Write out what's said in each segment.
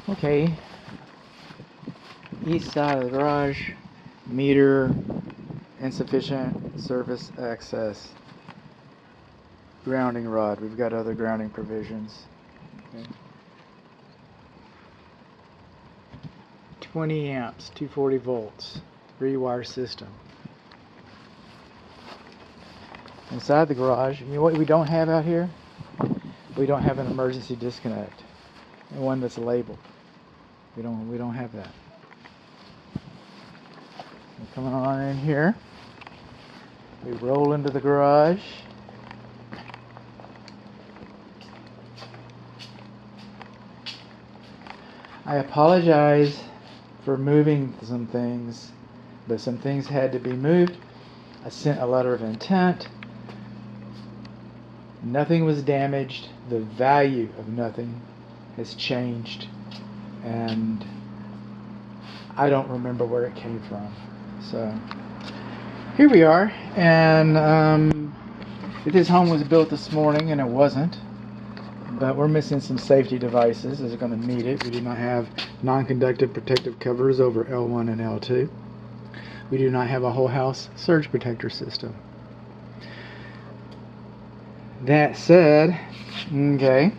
Okay, east side of the garage, meter, insufficient surface access, grounding rod. We've got other grounding provisions. Okay. 20 amps, 240 volts, 3-wire system. Inside the garage, you know what we don't have out here? We don't have an emergency disconnect, one that's labeled. We don't have that. We're coming on in here. We roll into the garage. I apologize for moving some things, but some things had to be moved. I sent a letter of intent. Nothing was damaged. The value of nothing has changed, and I don't remember where it came from. So here we are, and this home was built this morning, and it wasn't. But we're missing some safety devices that are going to need it. We do not have non-conductive protective covers over L1 and L2. We do not have a whole house surge protector system. That said, okay,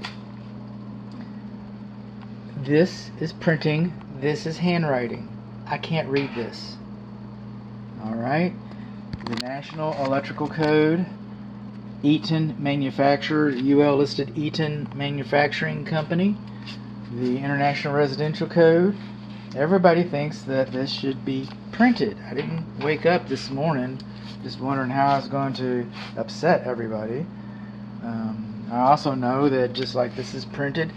this is printing, this is handwriting. I can't read this. Alright, the National Electrical Code, Eaton manufacturer, UL listed Eaton Manufacturing Company, the International Residential Code. Everybody thinks that this should be printed. I didn't wake up this morning just wondering how I was going to upset everybody. I also know that just like this is printed,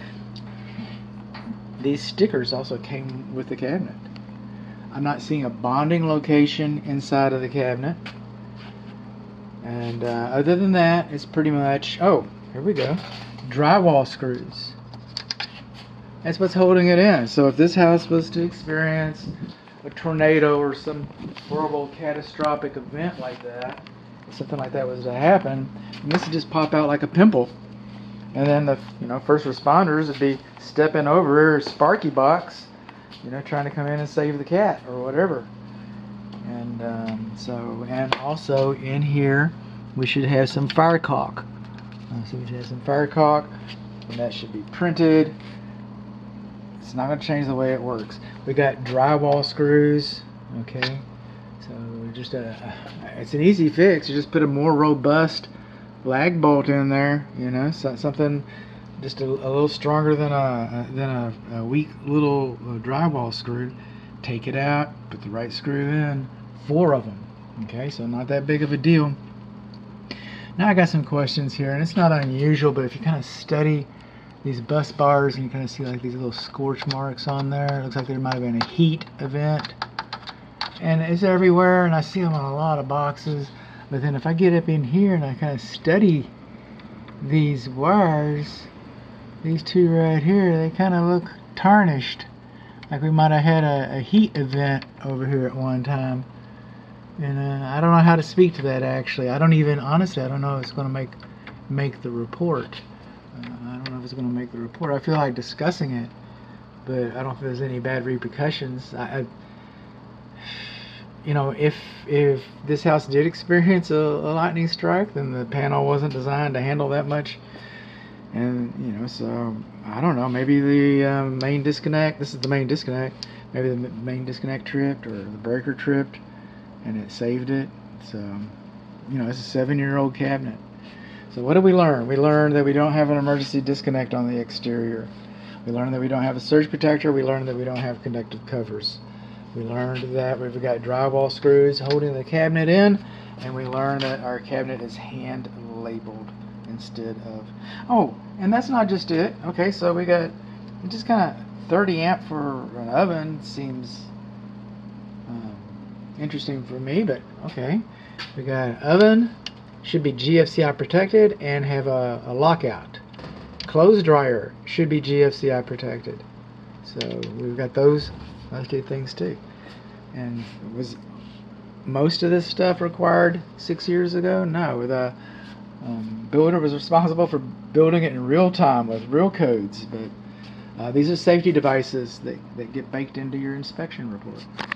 these stickers also came with the cabinet. I'm not seeing a bonding location inside of the cabinet. And other than that, it's pretty much, oh, here we go, drywall screws. That's what's holding it in. So if this house was to experience a tornado or some horrible catastrophic event like that, if something like that was to happen, this would just pop out like a pimple. And then the first responders would be stepping over Sparky Box, trying to come in and save the cat or whatever. And and also in here we should have some fire caulk. So we should have some fire caulk, and that should be printed. It's not going to change the way it works. We got drywall screws. Okay, so just it's an easy fix. You just put a more robust lag bolt in there. Something just a little stronger than a weak little drywall screw. Take it out, put the right screw in. 4 of them. Okay, so not that big of a deal. Now I got some questions here, and it's not unusual, but if you kind of study these bus bars and you kind of see like these little scorch marks on there, it looks like there might have been a heat event, and it's everywhere, and I see them on a lot of boxes. But then if I get up in here and I kind of study these wires, these 2 right here, they kind of look tarnished, like we might have had a heat event over here at one time. And I don't know how to speak to that, actually. Honestly, I don't know if it's going to make the report. I don't know if it's going to make the report. I feel like discussing it, but I don't know if there's any bad repercussions. If this house did experience a lightning strike, then the panel wasn't designed to handle that much. And, so, I don't know, maybe the main disconnect, this is the main disconnect, maybe the main disconnect tripped, or the breaker tripped, and it saved it. So, it's a 7-year-old cabinet. So what did we learn? We learned that we don't have an emergency disconnect on the exterior. We learned that we don't have a surge protector. We learned that we don't have conductive covers. We learned that we've got drywall screws holding the cabinet in, and we learned that our cabinet is hand labeled instead of, and that's not just it. Okay, so we got just kind of 30 amp for an oven seems interesting for me, but okay. We got an oven, should be GFCI protected and have a lockout. Clothes dryer should be GFCI protected. So we've got those 2 things too. And was most of this stuff required 6 years ago? No, the builder was responsible for building it in real time with real codes, but These are safety devices that get baked into your inspection report.